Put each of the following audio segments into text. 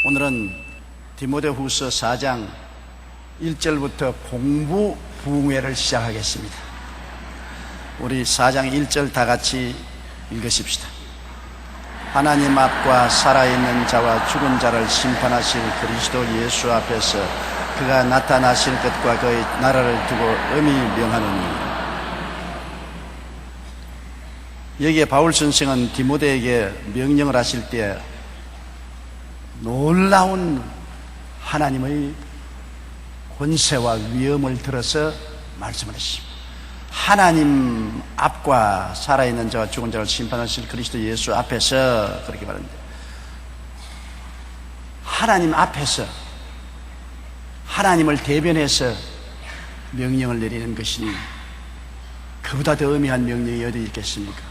오늘은 디모데후서 4장 1절부터 공부 부흥회를 시작하겠습니다. 우리 4장 1절 다 같이 읽으십시다. 하나님 앞과 살아있는 자와 죽은 자를 심판하실 그리스도 예수 앞에서 그가 나타나실 것과 그의 나라를 두고 엄히 명하노니. 여기에 바울 선생은 디모데에게 명령을 하실 때 놀라운 하나님의 권세와 위엄을 들어서 말씀을 했습니다. 하나님 앞과 살아있는 자와 죽은 자를 심판하실 그리스도 예수 앞에서, 그렇게 말합니다. 하나님 앞에서, 하나님을 대변해서 명령을 내리는 것이니 그보다 더 의미한 명령이 어디 있겠습니까?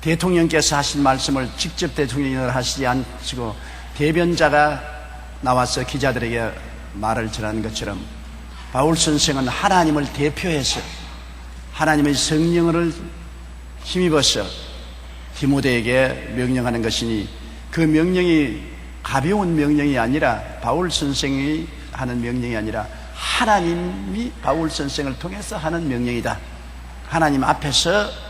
대통령께서 하신 말씀을 직접 대통령이 하시지 않으시고 대변자가 나와서 기자들에게 말을 전하는 것처럼 바울 선생은 하나님을 대표해서 하나님의 성령을 힘입어서 디모데에게 명령하는 것이니, 그 명령이 가벼운 명령이 아니라, 바울 선생이 하는 명령이 아니라 하나님이 바울 선생을 통해서 하는 명령이다. 하나님 앞에서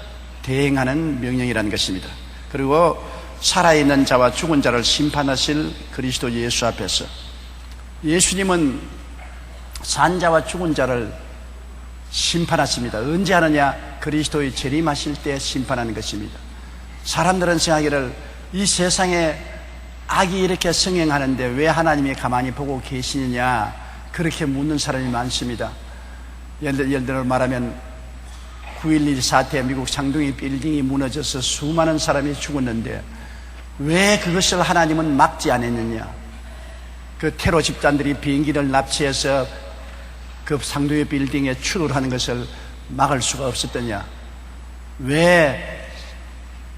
대행하는 명령이라는 것입니다. 그리고 살아있는 자와 죽은 자를 심판하실 그리스도 예수 앞에서, 예수님은 산 자와 죽은 자를 심판하십니다. 언제 하느냐? 그리스도의 재림하실 때 심판하는 것입니다. 사람들은 생각하기를 이 세상에 악이 이렇게 성행하는데 왜 하나님이 가만히 보고 계시느냐, 그렇게 묻는 사람이 많습니다. 예를 들어 말하면 9.11 사태, 미국 상둥이 빌딩이 무너져서 수많은 사람이 죽었는데 왜 그것을 하나님은 막지 않았느냐? 그 테러 집단들이 비행기를 납치해서 그 상둥이 빌딩에 출몰하는 것을 막을 수가 없었더냐? 왜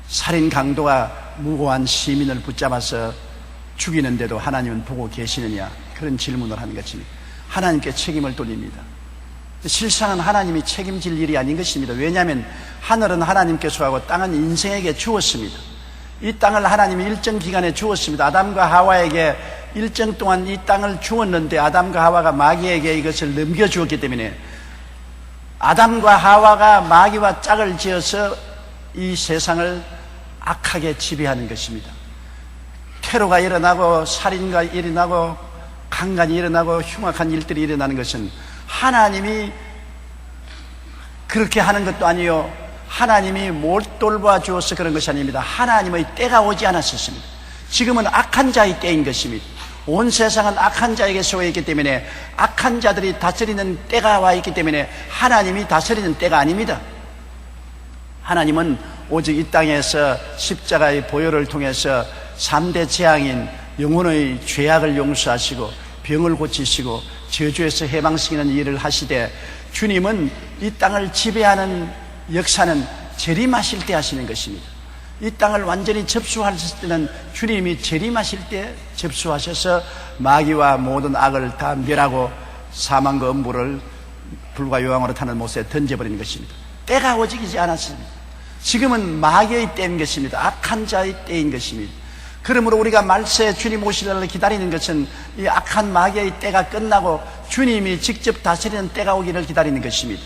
살인 강도가 무고한 시민을 붙잡아서 죽이는데도 하나님은 보고 계시느냐? 그런 질문을 하는 것입니다. 하나님께 책임을 돌립니다. 실상은 하나님이 책임질 일이 아닌 것입니다. 왜냐하면 하늘은 하나님께서 하고 땅은 인생에게 주었습니다. 이 땅을 하나님이 일정 기간에 주었습니다. 아담과 하와에게 일정 동안 이 땅을 주었는데 아담과 하와가 마귀에게 이것을 넘겨주었기 때문에 아담과 하와가 마귀와 짝을 지어서 이 세상을 악하게 지배하는 것입니다. 테러가 일어나고 살인가 일어나고 강간이 일어나고 흉악한 일들이 일어나는 것은 하나님이 그렇게 하는 것도 아니요, 하나님이 못 돌봐주어서 그런 것이 아닙니다. 하나님의 때가 오지 않았었습니다. 지금은 악한 자의 때인 것입니다. 온 세상은 악한 자에게 속해 있기 때문에 악한 자들이 다스리는 때가 와 있기 때문에 하나님이 다스리는 때가 아닙니다. 하나님은 오직 이 땅에서 십자가의 보혈을 통해서 3대 재앙인 영혼의 죄악을 용서하시고 병을 고치시고 저주에서 해방시키는 일을 하시되, 주님은 이 땅을 지배하는 역사는 재림하실 때 하시는 것입니다. 이 땅을 완전히 접수하실 때는 주님이 재림하실 때 접수하셔서 마귀와 모든 악을 다 멸하고 사망과 음부를 불과 요항으로 타는 못에 던져버리는 것입니다. 때가 오직이지 않았습니다. 지금은 마귀의 때인 것입니다. 악한 자의 때인 것입니다. 그러므로 우리가 말세 주님 오실 날을 기다리는 것은 이 악한 마귀의 때가 끝나고 주님이 직접 다스리는 때가 오기를 기다리는 것입니다.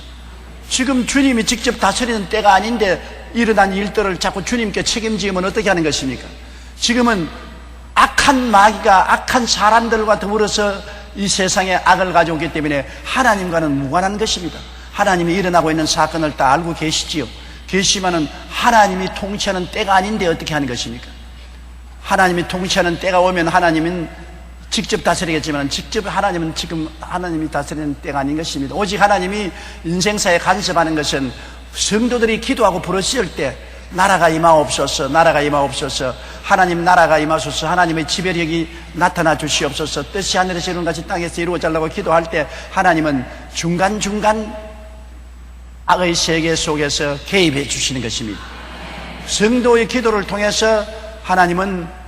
지금 주님이 직접 다스리는 때가 아닌데 일어난 일들을 자꾸 주님께 책임지면 어떻게 하는 것입니까? 지금은 악한 마귀가 악한 사람들과 더불어서 이 세상에 악을 가져오기 때문에 하나님과는 무관한 것입니다. 하나님이 일어나고 있는 사건을 다 알고 계시지요. 계시지만은 하나님이 통치하는 때가 아닌데 어떻게 하는 것입니까? 하나님이 통치하는 때가 오면 하나님은 직접 다스리겠지만 하나님은 지금 하나님이 다스리는 때가 아닌 것입니다. 오직 하나님이 인생사에 간섭하는 것은 성도들이 기도하고 부르실 때 나라가 임하옵소서, 나라가 임하옵소서, 하나님 나라가 임하소서, 하나님의 지배력이 나타나 주시옵소서, 뜻이 하늘에서 이루는 같이 땅에서 이루어지려고 기도할 때 하나님은 중간중간 악의 세계 속에서 개입해 주시는 것입니다. 성도의 기도를 통해서 하나님은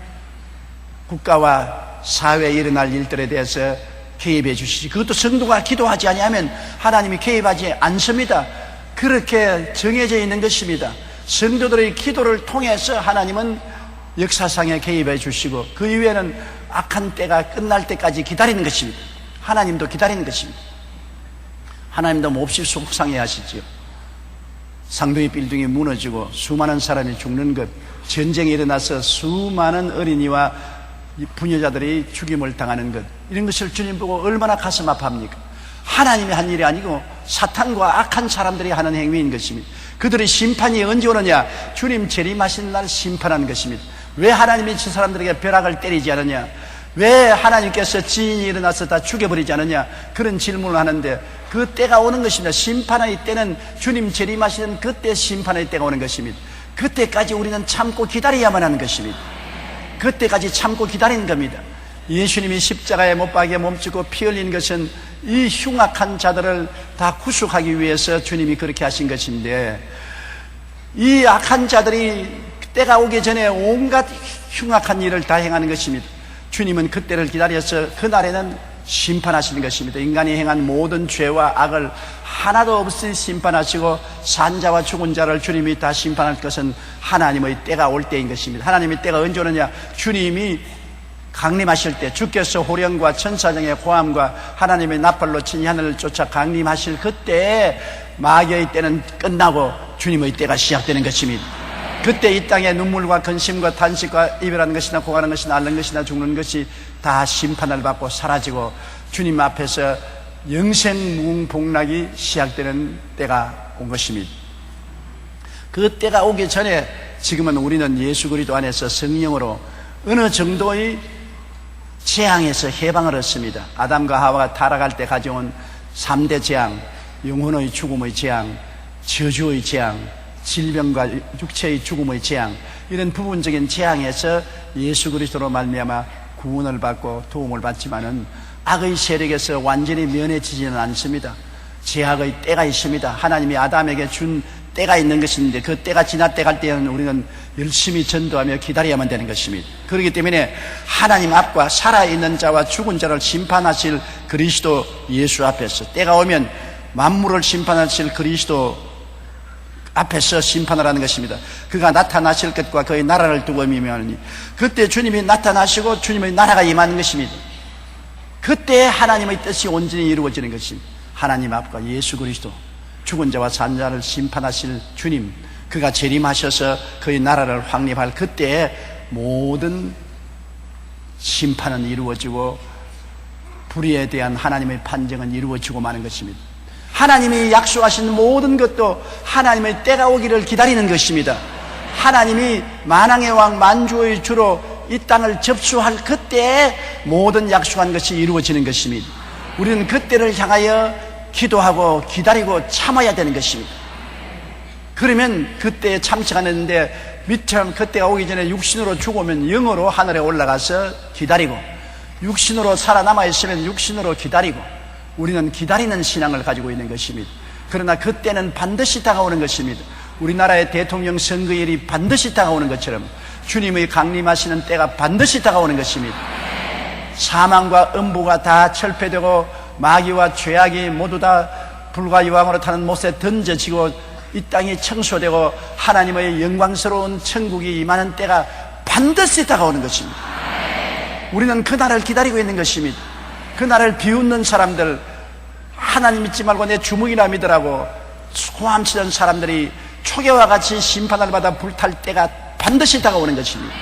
국가와 사회에 일어날 일들에 대해서 개입해 주시지, 그것도 성도가 기도하지 아니하면 하나님이 개입하지 않습니다. 그렇게 정해져 있는 것입니다. 성도들의 기도를 통해서 하나님은 역사상에 개입해 주시고 그 이후에는 악한 때가 끝날 때까지 기다리는 것입니다. 하나님도 기다리는 것입니다. 하나님도 몹시 속상해 하시지요. 상둥이 빌딩이 무너지고 수많은 사람이 죽는 것, 전쟁이 일어나서 수많은 어린이와 부녀자들이 죽임을 당하는 것, 이런 것을 주님 보고 얼마나 가슴 아파합니까? 하나님이 한 일이 아니고 사탄과 악한 사람들이 하는 행위인 것입니다. 그들의 심판이 언제 오느냐? 주님 재림하신 날 심판하는 것입니다. 왜 하나님이 저 사람들에게 벼락을 때리지 않느냐? 왜 하나님께서 지인이 일어나서 다 죽여버리지 않느냐? 그런 질문을 하는데 그 때가 오는 것입니다. 심판의 때는 주님 재림하시는 그때 심판의 때가 오는 것입니다. 그때까지 우리는 참고 기다려야만 하는 것입니다. 그때까지 참고 기다리는 겁니다. 예수님이 십자가에 못 박에 몸치고 피 흘린 것은 이 흉악한 자들을 다 구속하기 위해서 주님이 그렇게 하신 것인데, 이 악한 자들이 때가 오기 전에 온갖 흉악한 일을 다 행하는 것입니다. 주님은 그때를 기다려서 그날에는 심판하시는 것입니다. 인간이 행한 모든 죄와 악을 하나도 없이 심판하시고 산자와 죽은 자를 주님이 다 심판할 것은 하나님의 때가 올 때인 것입니다. 하나님의 때가 언제 오느냐? 주님이 강림하실 때, 주께서 호령과 천사장의 고함과 하나님의 나팔로 친히 하늘을 쫓아 강림하실 그때 마귀의 때는 끝나고 주님의 때가 시작되는 것입니다. 그때 이 땅에 눈물과 근심과 탄식과 이별하는 것이나 고가는 것이나 앓는 것이나 죽는 것이 다 심판을 받고 사라지고 주님 앞에서 영생 무궁복락이 시작되는 때가 온 것입니다. 그 때가 오기 전에 지금은 우리는 예수 그리스도 안에서 성령으로 어느 정도의 재앙에서 해방을 얻습니다. 아담과 하와가 타락할 때 가져온 3대 재앙, 영혼의 죽음의 재앙, 저주의 재앙, 질병과 육체의 죽음의 재앙, 이런 부분적인 재앙에서 예수 그리스도로 말미암아 구원을 받고 도움을 받지만은 악의 세력에서 완전히 면해지지는 않습니다. 제약의 때가 있습니다. 하나님이 아담에게 준 때가 있는 것인데 그 때가 지났다 갈 때는 우리는 열심히 전도하며 기다려야만 되는 것입니다. 그렇기 때문에 하나님 앞과 살아있는 자와 죽은 자를 심판하실 그리스도 예수 앞에서 때가 오면 만물을 심판하실 그리스도 앞에서 심판을 하는 것입니다. 그가 나타나실 것과 그의 나라를 두고 임하노니 그때 주님이 나타나시고 주님의 나라가 임하는 것입니다. 그때 하나님의 뜻이 온전히 이루어지는 것입니다. 하나님 앞과 예수 그리스도, 죽은 자와 산 자를 심판하실 주님, 그가 재림하셔서 그의 나라를 확립할 그때에 모든 심판은 이루어지고 불의에 대한 하나님의 판정은 이루어지고 마는 것입니다. 하나님이 약속하신 모든 것도 하나님의 때가 오기를 기다리는 것입니다. 하나님이 만왕의 왕 만주의 주로 이 땅을 접수할 그때에 모든 약속한 것이 이루어지는 것입니다. 우리는 그때를 향하여 기도하고 기다리고 참아야 되는 것입니다. 그러면 그때에 참치가 않는데 미처럼 그때가 오기 전에 육신으로 죽으면 영으로 하늘에 올라가서 기다리고, 육신으로 살아남아 있으면 육신으로 기다리고, 우리는 기다리는 신앙을 가지고 있는 것입니다. 그러나 그때는 반드시 다가오는 것입니다. 우리나라의 대통령 선거일이 반드시 다가오는 것처럼 주님의 강림하시는 때가 반드시 다가오는 것입니다. 사망과 음부가 다 철폐되고 마귀와 죄악이 모두 다 불과 유황으로 타는 못에 던져지고 이 땅이 청소되고 하나님의 영광스러운 천국이 임하는 때가 반드시 다가오는 것입니다. 우리는 그날을 기다리고 있는 것입니다. 그날을 비웃는 사람들, 하나님 믿지 말고 내 주먹이나 믿으라고 소함치던 사람들이 초계와 같이 심판을 받아 불탈 때가 반드시 다가오는 것입니다.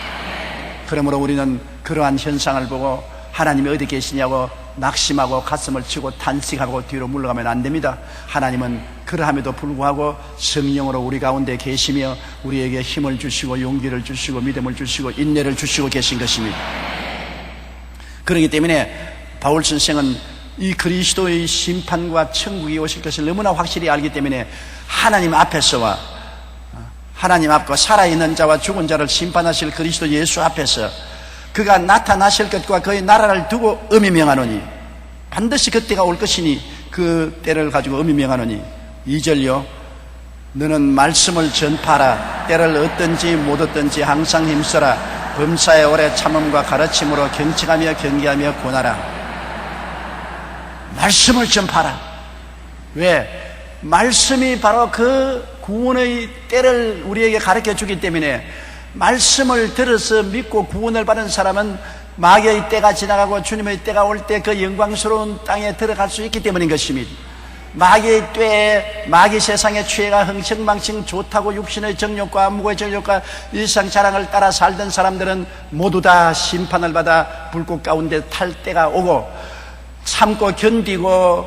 그러므로 우리는 그러한 현상을 보고 하나님이 어디 계시냐고 낙심하고 가슴을 치고 탄식하고 뒤로 물러가면 안 됩니다. 하나님은 그러함에도 불구하고 성령으로 우리 가운데 계시며 우리에게 힘을 주시고 용기를 주시고 믿음을 주시고 인내를 주시고 계신 것입니다. 그렇기 때문에 바울 선생은 이 그리스도의 심판과 천국이 오실 것을 너무나 확실히 알기 때문에 하나님 앞에서와 하나님 앞과 살아있는 자와 죽은 자를 심판하실 그리스도 예수 앞에서 그가 나타나실 것과 그의 나라를 두고 엄히 명하노니, 반드시 그때가 올 것이니 그 때를 가지고 엄히 명하노니, 2절요, 너는 말씀을 전파하라. 때를 얻든지 못 얻든지 항상 힘써라. 범사에 오래 참음과 가르침으로 경청하며 경계하며 권하라. 말씀을 전파하라. 왜? 말씀이 바로 그 구원의 때를 우리에게 가르쳐 주기 때문에 말씀을 들어서 믿고 구원을 받은 사람은 마귀의 때가 지나가고 주님의 때가 올 때 그 영광스러운 땅에 들어갈 수 있기 때문인 것입니다. 마귀의 때에 마귀 세상의 죄가 흥청망청 좋다고 육신의 정욕과 무고의 정욕과 일상 자랑을 따라 살던 사람들은 모두 다 심판을 받아 불꽃 가운데 탈 때가 오고, 참고 견디고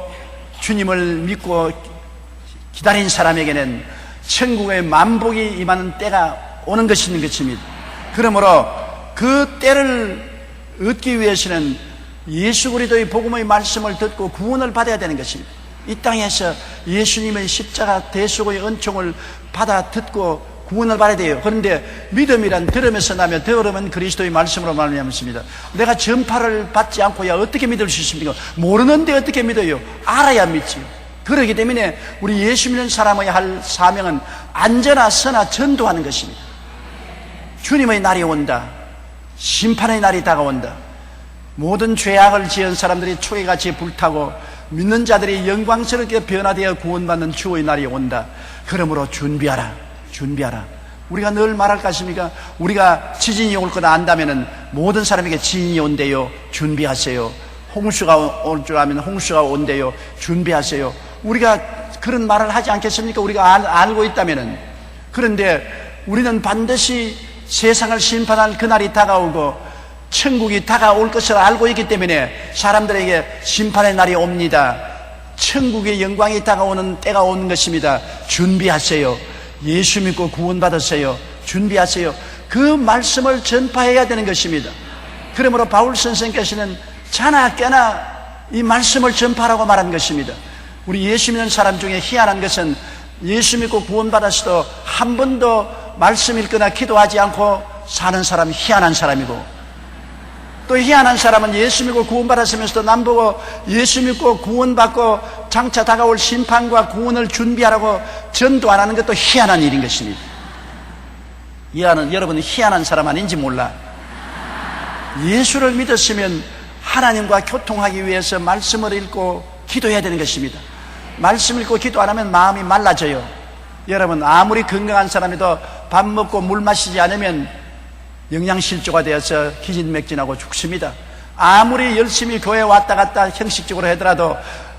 주님을 믿고 기다린 사람에게는 천국의 만복이 임하는 때가 오는 것입니다. 그러므로 그 때를 얻기 위해서는 예수 그리스도의 복음의 말씀을 듣고 구원을 받아야 되는 것입니다. 이 땅에서 예수님의 십자가 대속의 은총을 받아 듣고 구원을 받아야 돼요. 그런데 믿음이란 들으면서 나며 들으면 그리스도의 말씀으로 말미암습니다. 내가 전파를 받지 않고야 어떻게 믿을 수 있습니까? 모르는데 어떻게 믿어요? 알아야 믿지요. 그렇기 때문에 우리 예수 믿는 사람의 할 사명은 안전하 선하 전도하는 것입니다. 주님의 날이 온다. 심판의 날이 다가온다. 모든 죄악을 지은 사람들이 초계같이 불타고 믿는 자들이 영광스럽게 변화되어 구원받는 주의 날이 온다. 그러므로 준비하라. 우리가 늘 말할 것입니까? 우리가 지진이 올 거다 안다면은 모든 사람에게 지진이 온대요. 준비하세요. 홍수가 올 줄 알면 홍수가 온대요. 준비하세요. 우리가 그런 말을 하지 않겠습니까? 우리가 알고 있다면은. 그런데 우리는 반드시 세상을 심판할 그날이 다가오고 천국이 다가올 것을 알고 있기 때문에 사람들에게 심판의 날이 옵니다. 천국의 영광이 다가오는 때가 오는 것입니다. 준비하세요. 예수 믿고 구원받으세요. 준비하세요. 그 말씀을 전파해야 되는 것입니다. 그러므로 바울 선생께서는 자나 깨나 이 말씀을 전파하라고 말한 것입니다. 우리 예수 믿는 사람 중에 희한한 것은 예수 믿고 구원받았어도 한 번도 말씀 읽거나 기도하지 않고 사는 사람이 희한한 사람이고, 또 희한한 사람은 예수 믿고 구원받았으면서도 남보고 예수 믿고 구원받고 장차 다가올 심판과 구원을 준비하라고 전도 안 하는 것도 희한한 일인 것입니다. 여러분은 희한한 사람 아닌지 몰라. 예수를 믿었으면 하나님과 교통하기 위해서 말씀을 읽고 기도해야 되는 것입니다. 말씀 읽고 기도 안 하면 마음이 말라져요. 여러분, 아무리 건강한 사람이도 밥 먹고 물 마시지 않으면 영양실조가 되어서 기진맥진하고 죽습니다. 아무리 열심히 교회 왔다 갔다 형식적으로 하더라도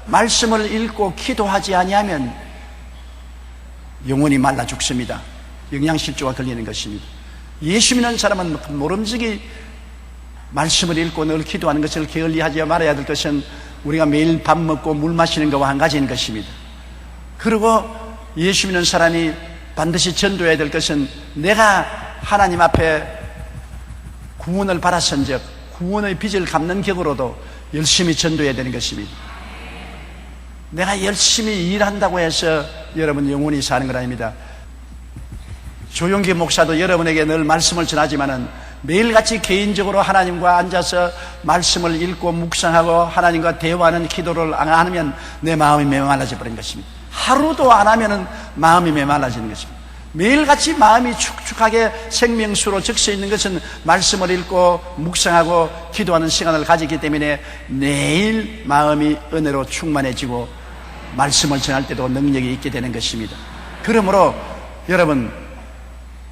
말씀을 읽고 기도하지 아니하면 영혼이 말라 죽습니다. 영양실조가 걸리는 것입니다. 예수 믿는 사람은 모름지기 말씀을 읽고 늘 기도하는 것을 게을리하지 말아야 될 것은 우리가 매일 밥 먹고 물 마시는 것과 한 가지인 것입니다. 그리고 예수 믿는 사람이 반드시 전도해야 될 것은 내가 하나님 앞에 구원을 받았은즉 구원의 빚을 갚는 격으로도 열심히 전도해야 되는 것입니다. 내가 열심히 일한다고 해서 여러분 영원히 사는 건 아닙니다. 조용기 목사도 여러분에게 늘 말씀을 전하지만은 매일같이 개인적으로 하나님과 앉아서 말씀을 읽고 묵상하고 하나님과 대화하는 기도를 안 하면 내 마음이 메말라져 버린 것입니다. 하루도 안 하면은 마음이 메말라지는 것입니다. 매일같이 마음이 축축하게 생명수로 적셔 있는 것은 말씀을 읽고 묵상하고 기도하는 시간을 가지기 때문에 매일 마음이 은혜로 충만해지고 말씀을 전할 때도 능력이 있게 되는 것입니다. 그러므로 여러분,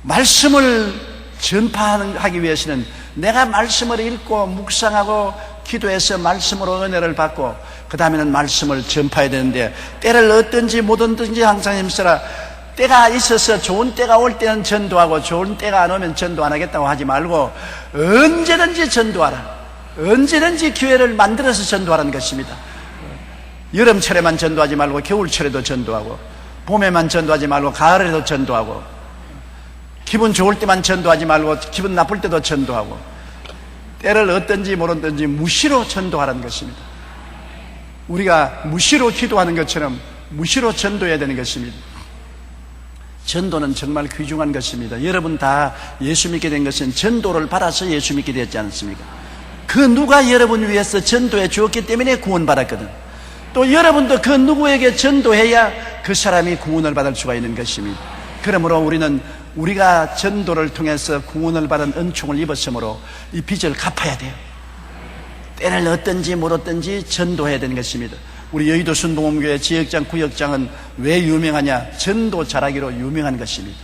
말씀을 전파하기 위해서는 내가 말씀을 읽고 묵상하고 기도해서 말씀으로 은혜를 받고 그 다음에는 말씀을 전파해야 되는데, 때를 얻든지 못 얻든지 항상 힘쓰라. 때가 있어서 좋은 때가 올 때는 전도하고 좋은 때가 안 오면 전도 안 하겠다고 하지 말고 언제든지 전도하라. 언제든지 기회를 만들어서 전도하라는 것입니다. 여름철에만 전도하지 말고 겨울철에도 전도하고, 봄에만 전도하지 말고 가을에도 전도하고, 기분 좋을 때만 전도하지 말고 기분 나쁠 때도 전도하고, 때를 얻든지 모르든지 무시로 전도하라는 것입니다. 우리가 무시로 기도하는 것처럼 무시로 전도해야 되는 것입니다. 전도는 정말 귀중한 것입니다. 여러분 다 예수 믿게 된 것은 전도를 받아서 예수 믿게 되었지 않습니까? 그 누가 여러분 위해서 전도해 주었기 때문에 구원받았거든. 또 여러분도 그 누구에게 전도해야 그 사람이 구원을 받을 수가 있는 것입니다. 그러므로 우리는 우리가 전도를 통해서 구원을 받은 은총을 입었으므로 이 빚을 갚아야 돼요. 때를 얻든지 못 얻든지 전도해야 되는 것입니다. 우리 여의도 순복음교회 지역장, 구역장은 왜 유명하냐? 전도 잘하기로 유명한 것입니다.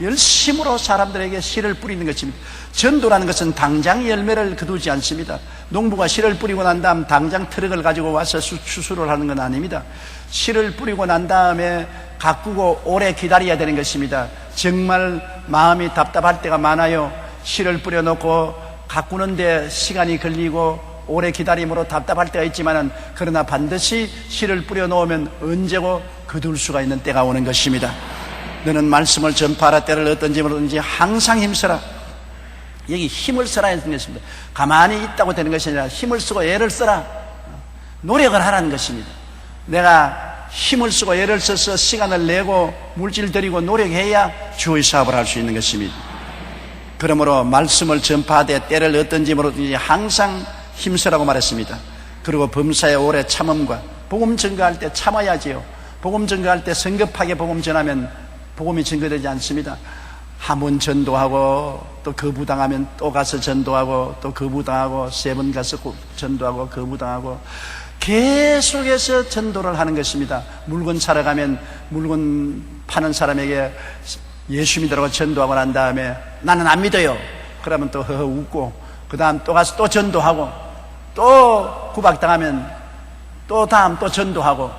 열심으로 사람들에게 씨를 뿌리는 것입니다. 전도라는 것은 당장 열매를 거두지 않습니다. 농부가 씨를 뿌리고 난 다음 당장 트럭을 가지고 와서 추수를 하는 건 아닙니다. 씨를 뿌리고 난 다음에 가꾸고 오래 기다려야 되는 것입니다. 정말 마음이 답답할 때가 많아요. 씨를 뿌려놓고 가꾸는데 시간이 걸리고 오래 기다림으로 답답할 때가 있지만은, 그러나 반드시 씨를 뿌려놓으면 언제고 거둘 수가 있는 때가 오는 것입니다. 너는 말씀을 전파하라. 때를 어떤지 모르든지 항상 힘써라. 여기 힘을 써라 했는 것입니다. 가만히 있다고 되는 것이 아니라 힘을 쓰고 애를 써라. 노력을 하라는 것입니다. 내가 힘을 쓰고 애를 써서 시간을 내고 물질 들이고 노력해야 주의 사업을 할 수 있는 것입니다. 그러므로 말씀을 전파하되 때를 어떤지 모르든지 항상 힘쓰라고 말했습니다. 그리고 범사에 오래 참음과, 복음 전가할 때 참아야지요. 복음 전가할 때 성급하게 복음 전하면 복음이 전거되지 않습니다. 한 번 전도하고 또 거부당하면 또 가서 전도하고 또 거부당하고 3번 가서 전도하고 거부당하고 계속해서 전도를 하는 것입니다. 물건 사러 가면 물건 파는 사람에게 예수 믿으라고 전도하고 난 다음에 나는 안 믿어요. 그러면 또 허허 웃고, 그 다음 또 가서 또 전도하고, 또 구박당하면 또 다음 또 전도하고,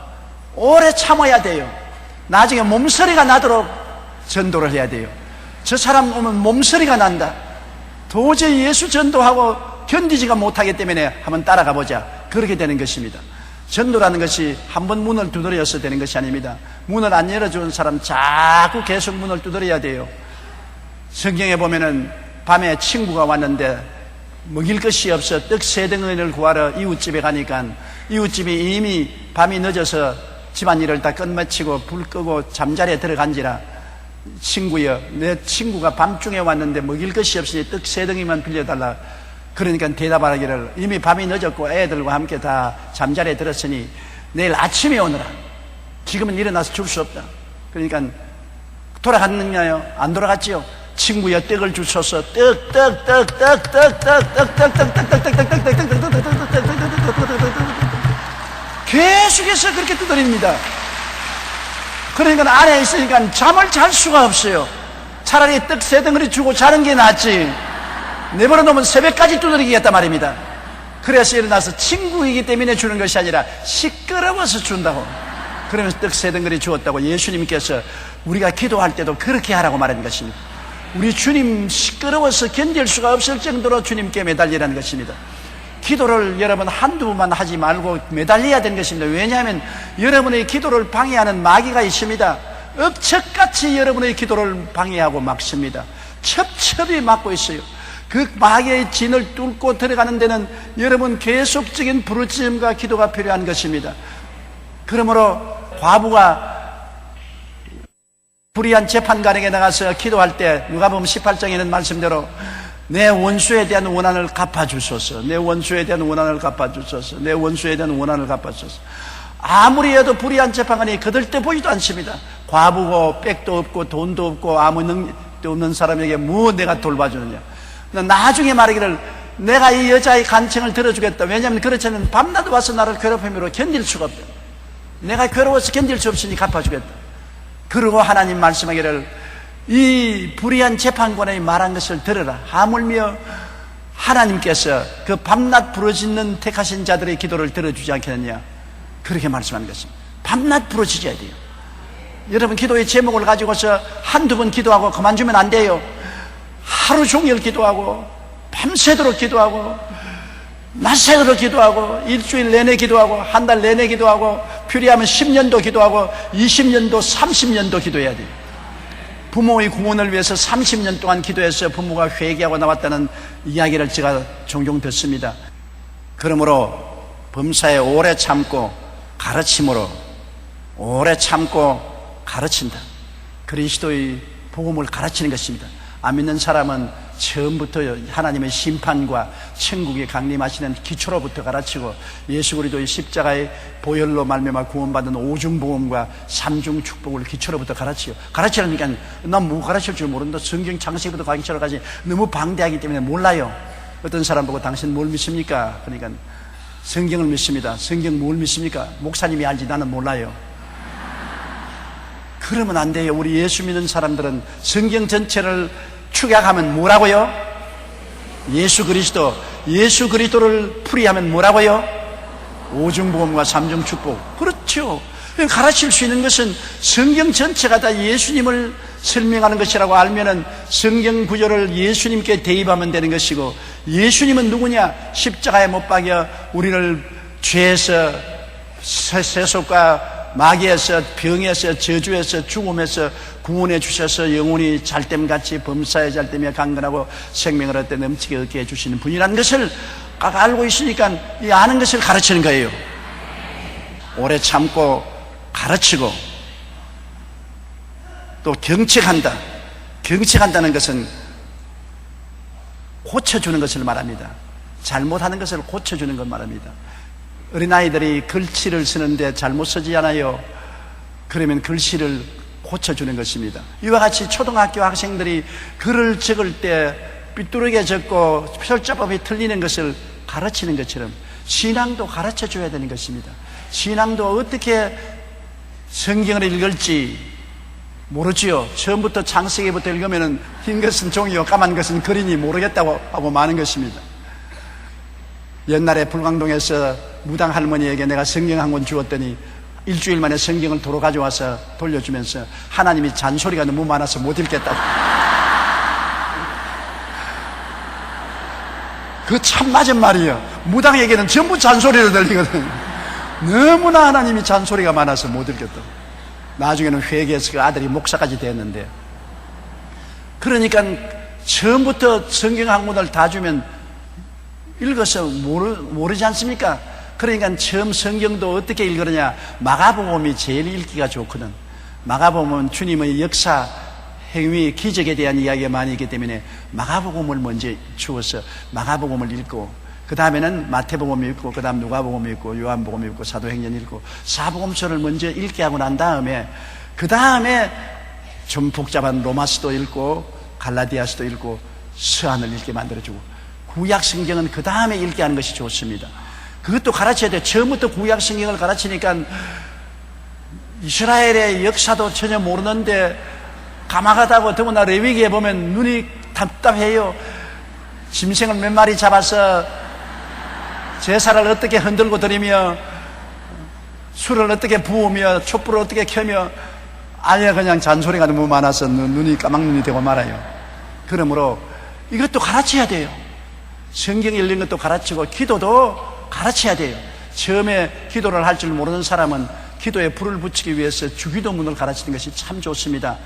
오래 참아야 돼요. 나중에 몸서리가 나도록 전도를 해야 돼요. 저 사람 오면 몸서리가 난다. 도저히 예수 전도하고 견디지가 못하기 때문에 한번 따라가 보자. 그렇게 되는 것입니다. 전도라는 것이 한 번 문을 두드려서 되는 것이 아닙니다. 문을 안 열어주는 사람 자꾸 계속 문을 두드려야 돼요. 성경에 보면은 밤에 친구가 왔는데 먹일 것이 없어 떡 3덩어리를 구하러 이웃집에 가니까 이웃집이 이미 밤이 늦어서 집안일을 다 끝마치고 불 끄고 잠자리에 들어간지라, 친구여, 내 친구가 밤중에 왔는데 먹일 것이 없으니 떡 3덩이만 빌려달라. 그러니까 대답하기를 이미 밤이 늦었고 애들과 함께 다 잠자리에 들었으니 내일 아침에 오너라. 지금은 일어나서 줄 수 없다. 그러니까 돌아갔느냐요? 안 돌아갔지요. 친구여, 떡을 주소서. 계속해서 그렇게 두드립니다. 그러니까 안에 있으니까 잠을 잘 수가 없어요. 차라리 떡 3덩어리 주고 자는 게 낫지. 내버려 놓으면 새벽까지 두드리겠단 말입니다. 그래서 일어나서 친구이기 때문에 주는 것이 아니라 시끄러워서 준다고. 그러면서 떡 3덩어리 주었다고 예수님께서 우리가 기도할 때도 그렇게 하라고 말하는 것입니다. 우리 주님 시끄러워서 견딜 수가 없을 정도로 주님께 매달리라는 것입니다. 기도를 여러분 한두 번만 하지 말고 매달려야 되는 것입니다. 왜냐하면 여러분의 기도를 방해하는 마귀가 있습니다. 억척같이 여러분의 기도를 방해하고 막습니다. 첩첩이 막고 있어요. 그 마귀의 진을 뚫고 들어가는 데는 여러분 계속적인 부르짖음과 기도가 필요한 것입니다. 그러므로 과부가 불의한 재판관에게 나가서 기도할 때 누가복음 18장에 있는 말씀대로 내 원수에 대한 원한을 갚아주소서, 내 원수에 대한 원한을 갚아주소서, 내 원수에 대한 원한을 갚아주소서. 아무리 해도 불의한 재판관이 거들떠 보이지도 않습니다. 과부고 백도 없고 돈도 없고 아무 능력도 없는 사람에게 뭐 내가 돌봐주느냐. 나중에 말하기를 내가 이 여자의 간청을 들어주겠다. 왜냐하면 그렇지 않으면 밤낮 와서 나를 괴롭힘으로 견딜 수가 없다. 내가 괴로워서 견딜 수 없으니 갚아주겠다. 그리고 하나님 말씀하기를 이 불의한 재판관의 말한 것을 들으라. 하물며 하나님께서 그 밤낮 부르짖는 택하신 자들의 기도를 들어주지 않겠느냐. 그렇게 말씀하는 것입니다. 밤낮 부르짖어야 돼요. 여러분 기도의 제목을 가지고서 한두 번 기도하고 그만두면 안 돼요. 하루 종일 기도하고 밤새도록 기도하고 낮새도록 기도하고 일주일 내내 기도하고 한 달 내내 기도하고 필요하면 10년도 기도하고 20년도 30년도 기도해야 돼요. 부모의 구원을 위해서 30년 동안 기도해서 부모가 회개하고 나왔다는 이야기를 제가 종종 듣습니다. 그러므로 범사에 오래 참고 가르침으로 오래 참고 가르친다. 그리스도의 복음을 가르치는 것입니다. 안 믿는 사람은 처음부터 하나님의 심판과 천국에 강림하시는 기초로부터 가르치고 예수 그리스도의 십자가의 보혈로 말미암아 구원받은 오중복음과 삼중 축복을 기초로부터 가르치요. 가르치려니까 난 뭐 가르칠 줄 모른다. 성경 창세기부터 가르치러까지 너무 방대하기 때문에 몰라요. 어떤 사람 보고 당신 뭘 믿습니까? 그러니까 성경을 믿습니다. 성경 뭘 믿습니까? 목사님이 알지 나는 몰라요. 그러면 안 돼요. 우리 예수 믿는 사람들은 성경 전체를 축약하면 뭐라고요? 예수 그리스도를 풀이하면 뭐라고요? 오중복음과 삼중축복. 그렇죠. 가르칠 수 있는 것은 성경 전체가 다 예수님을 설명하는 것이라고 알면은 성경 구절을 예수님께 대입하면 되는 것이고, 예수님은 누구냐? 십자가에 못 박여 우리를 죄에서, 세속과 마귀에서, 병에서, 저주에서, 죽음에서 구원해 주셔서 영원히 잘됨같이 범사에 잘되며 강건하고 생명을 얻되 넘치게 얻게 해주시는 분이라는 것을 알고 있으니까 이 아는 것을 가르치는 거예요. 오래 참고 가르치고 또 경책한다는 것은 고쳐주는 것을 말합니다. 잘못하는 것을 고쳐주는 것 말합니다. 어린아이들이 글씨를 쓰는데 잘못 쓰지 않아요. 그러면 글씨를 고쳐주는 것입니다. 이와 같이 초등학교 학생들이 글을 적을 때 삐뚤게 적고 철자법이 틀리는 것을 가르치는 것처럼 신앙도 가르쳐줘야 되는 것입니다. 신앙도 어떻게 성경을 읽을지 모르지요. 처음부터 창세기부터 읽으면 흰 것은 종이요 까만 것은 글이니 모르겠다고 하고 마는 것입니다. 옛날에 불광동에서 무당 할머니에게 내가 성경 한 권 주었더니 일주일 만에 성경을 도로 가져와서 돌려주면서 하나님이 잔소리가 너무 많아서 못 읽겠다고. 그거 참 맞은 말이에요. 무당에게는 전부 잔소리로 들리거든요. 너무나 하나님이 잔소리가 많아서 못 읽겠다고. 나중에는 회개해서 그 아들이 목사까지 됐는데, 그러니까 처음부터 성경 한 권을 다 주면 읽어서 모르지 않습니까? 그러니까 처음 성경도 어떻게 읽으느냐? 마가복음이 제일 읽기가 좋거든. 마가복음은 주님의 역사, 행위, 기적에 대한 이야기가 많이 있기 때문에 마가복음을 먼저 주어서 마가복음을 읽고, 그 다음에는 마태복음이 읽고, 그 다음 누가복음이 읽고, 요한복음이 읽고, 사도행전이 읽고, 사복음서를 먼저 읽게 하고 난 다음에, 그 다음에 좀 복잡한 로마서도 읽고, 갈라디아서도 읽고, 서한을 읽게 만들어주고, 구약 성경은 그 다음에 읽게 하는 것이 좋습니다. 그것도 가르쳐야 돼. 처음부터 구약 성경을 가르치니까 이스라엘의 역사도 전혀 모르는데 가마가다고, 더구나 레위기에 보면 눈이 답답해요. 짐승을 몇 마리 잡아서 제사를 어떻게 흔들고 드리며 술을 어떻게 부으며 촛불을 어떻게 켜며, 아예 그냥 잔소리가 너무 많아서 눈이 까막눈이 되고 말아요. 그러므로 이것도 가르쳐야 돼요. 성경 읽는 것도 가르치고 기도도 가르쳐야 돼요. 처음에 기도를 할 줄 모르는 사람은 기도에 불을 붙이기 위해서 주기도문을 가르치는 것이 참 좋습니다.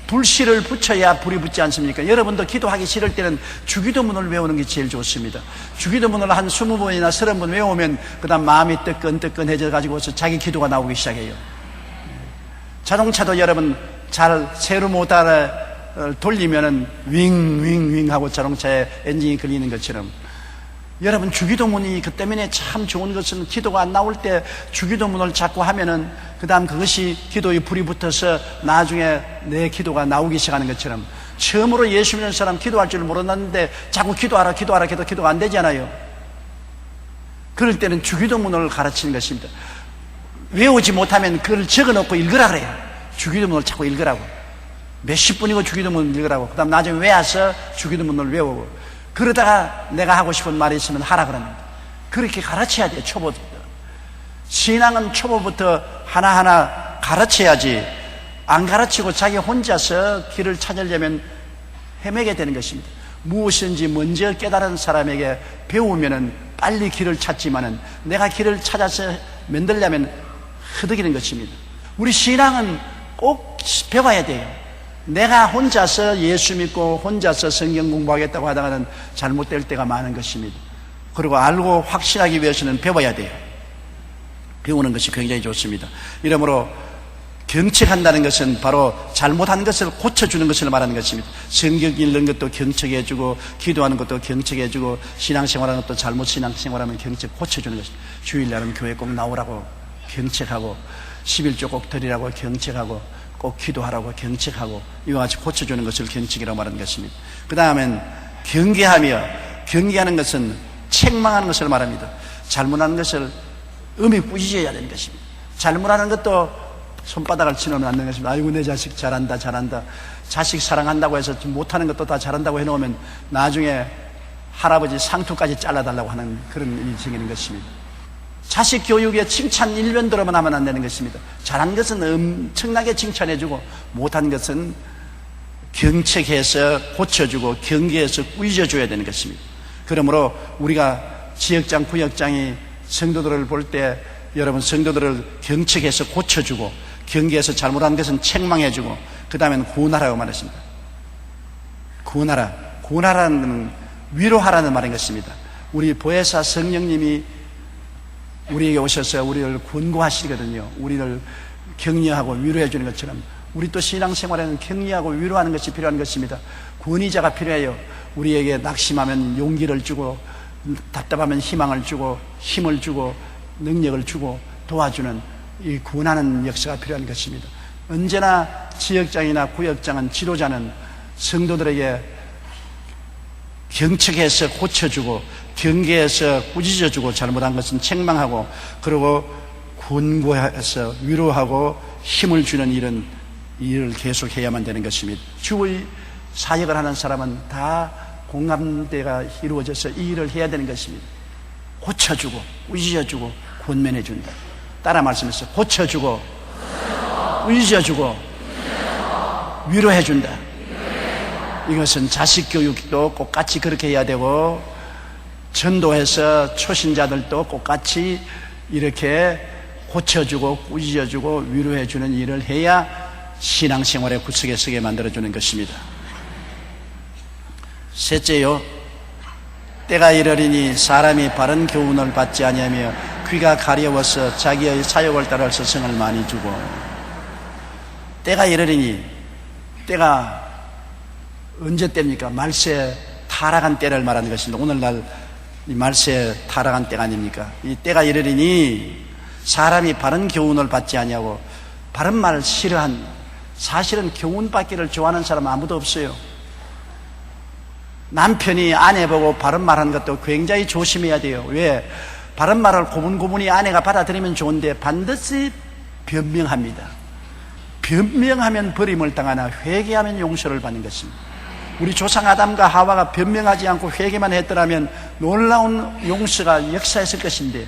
불씨를 붙여야 불이 붙지 않습니까? 여러분도 기도하기 싫을 때는 주기도문을 외우는 게 제일 좋습니다. 주기도문을 한 20번이나 30번 외우면 그 다음 마음이 뜨끈뜨끈해져 가지고서 자기 기도가 나오기 시작해요. 자동차도 여러분 잘 세로 모터를 돌리면은 윙윙윙 하고 자동차에 엔진이 걸리는 것처럼, 여러분 주기도문이 그 때문에 참 좋은 것은 기도가 안 나올 때 주기도문을 자꾸 하면은 그 다음 그것이 기도에 불이 붙어서 나중에 내 기도가 나오기 시작하는 것처럼, 처음으로 예수 믿는 사람 기도할 줄 몰랐는데 자꾸 기도하라 기도가 안 되잖아요. 그럴 때는 주기도문을 가르치는 것입니다. 외우지 못하면 그걸 적어놓고 읽으라 그래요. 주기도문을 자꾸 읽으라고. 몇십 분이고 주기도문을 읽으라고. 그 다음 나중에 외워서 주기도문을 외우고, 그러다가 내가 하고 싶은 말이 있으면 하라 그럽니다. 그렇게 가르쳐야 돼요. 초보부터. 신앙은 초보부터 하나하나 가르쳐야지, 안 가르치고 자기 혼자서 길을 찾으려면 헤매게 되는 것입니다. 무엇인지 먼저 깨달은 사람에게 배우면은 빨리 길을 찾지만은 내가 길을 찾아서 만들려면 흐득이는 것입니다. 우리 신앙은 꼭 배워야 돼요. 내가 혼자서 예수 믿고 혼자서 성경 공부하겠다고 하다가는 잘못될 때가 많은 것입니다. 그리고 알고 확신하기 위해서는 배워야 돼요. 배우는 것이 굉장히 좋습니다. 이러므로 경책한다는 것은 바로 잘못한 것을 고쳐주는 것을 말하는 것입니다. 성경 읽는 것도 경책해주고, 기도하는 것도 경책해주고, 신앙생활하는 것도 잘못 신앙생활하면 경책 고쳐주는 것입니다. 주일날은 교회 꼭 나오라고 경책하고, 11조 꼭 드리라고 경책하고, 꼭 기도하라고 경책하고, 이와 같이 고쳐주는 것을 경책이라고 말하는 것입니다. 그 다음엔 경계하는 것은 책망하는 것을 말합니다. 잘못하는 것을 음이 꾸짖어야 되는 것입니다. 잘못하는 것도 손바닥을 치놓으면 안 되는 것입니다. 아이고 내 자식 잘한다 잘한다. 자식 사랑한다고 해서 못하는 것도 다 잘한다고 해놓으면 나중에 할아버지 상투까지 잘라달라고 하는 그런 일이 생기는 것입니다. 자식 교육에 칭찬 일변대로만 하면 안 되는 것입니다. 잘한 것은 엄청나게 칭찬해주고 못한 것은 경책해서 고쳐주고 경계해서 꾸짖어줘야 되는 것입니다. 그러므로 우리가 지역장, 구역장이 성도들을 볼 때 여러분 성도들을 경책해서 고쳐주고 경계해서 잘못한 것은 책망해주고 그 다음에는 구원하라고 말했습니다. 구원하라는 것은 위로하라는 말인 것입니다. 우리 보혜사 성령님이 우리에게 오셔서 우리를 권고하시거든요. 우리를 격려하고 위로해 주는 것처럼 우리 또 신앙생활에는 격려하고 위로하는 것이 필요한 것입니다. 권위자가 필요해요. 우리에게 낙심하면 용기를 주고 답답하면 희망을 주고 힘을 주고 능력을 주고 도와주는 이 구원하는 역사가 필요한 것입니다. 언제나 지역장이나 구역장은 지도자는 성도들에게 경책해서 고쳐주고 경계해서 꾸짖어주고 잘못한 것은 책망하고 그리고 권고해서 위로하고 힘을 주는 이런 일을 계속해야만 되는 것입니다. 주의 사역을 하는 사람은 다 공감대가 이루어져서 이 일을 해야 되는 것입니다. 고쳐주고 꾸짖어주고 권면해준다. 따라 말씀하세요. 고쳐주고 꾸짖어주고 위로해준다. 이것은 자식 교육도 똑같이 그렇게 해야 되고 전도해서 초신자들도 똑같이 이렇게 고쳐주고 꾸짖어주고 위로해주는 일을 해야 신앙생활의 구석에 서게 만들어주는 것입니다. 셋째요, 때가 이르리니 사람이 바른 교훈을 받지 아니하며 귀가 가려워서 자기의 사욕을 따라 서성을 많이 주고. 때가 이르리니, 때가 언제 때입니까? 말세 타락한 때를 말하는 것입니다. 오늘날 이 말세 타락한 때가 아닙니까? 이 때가 이르리니 사람이 바른 교훈을 받지 아니하고 바른 말을 싫어한, 사실은 교훈 받기를 좋아하는 사람 아무도 없어요. 남편이 아내 보고 바른 말하는 것도 굉장히 조심해야 돼요. 왜? 바른 말을 고분고분히 아내가 받아들이면 좋은데 반드시 변명합니다. 변명하면 버림을 당하나 회개하면 용서를 받는 것입니다. 우리 조상 아담과 하와가 변명하지 않고 회개만 했더라면 놀라운 용서가 역사했을 것인데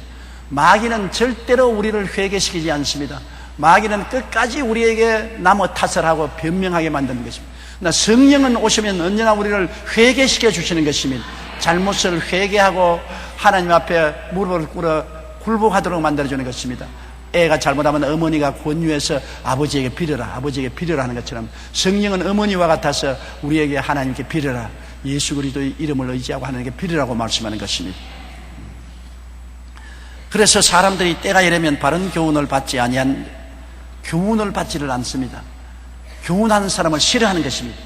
마귀는 절대로 우리를 회개시키지 않습니다. 마귀는 끝까지 우리에게 남의 탓을 하고 변명하게 만드는 것입니다. 그러나 성령은 오시면 언제나 우리를 회개시켜 주시는 것입니다. 잘못을 회개하고 하나님 앞에 무릎을 꿇어 굴복하도록 만들어주는 것입니다. 애가 잘못하면 어머니가 권유해서 아버지에게 빌어라, 아버지에게 빌어라 하는 것처럼 성령은 어머니와 같아서 우리에게 하나님께 빌어라, 예수 그리스도의 이름을 의지하고 하나님께 빌으라고 말씀하는 것입니다. 그래서 사람들이 때가 이르면 바른 교훈을 받지 아니한, 교훈을 받지를 않습니다. 교훈하는 사람을 싫어하는 것입니다.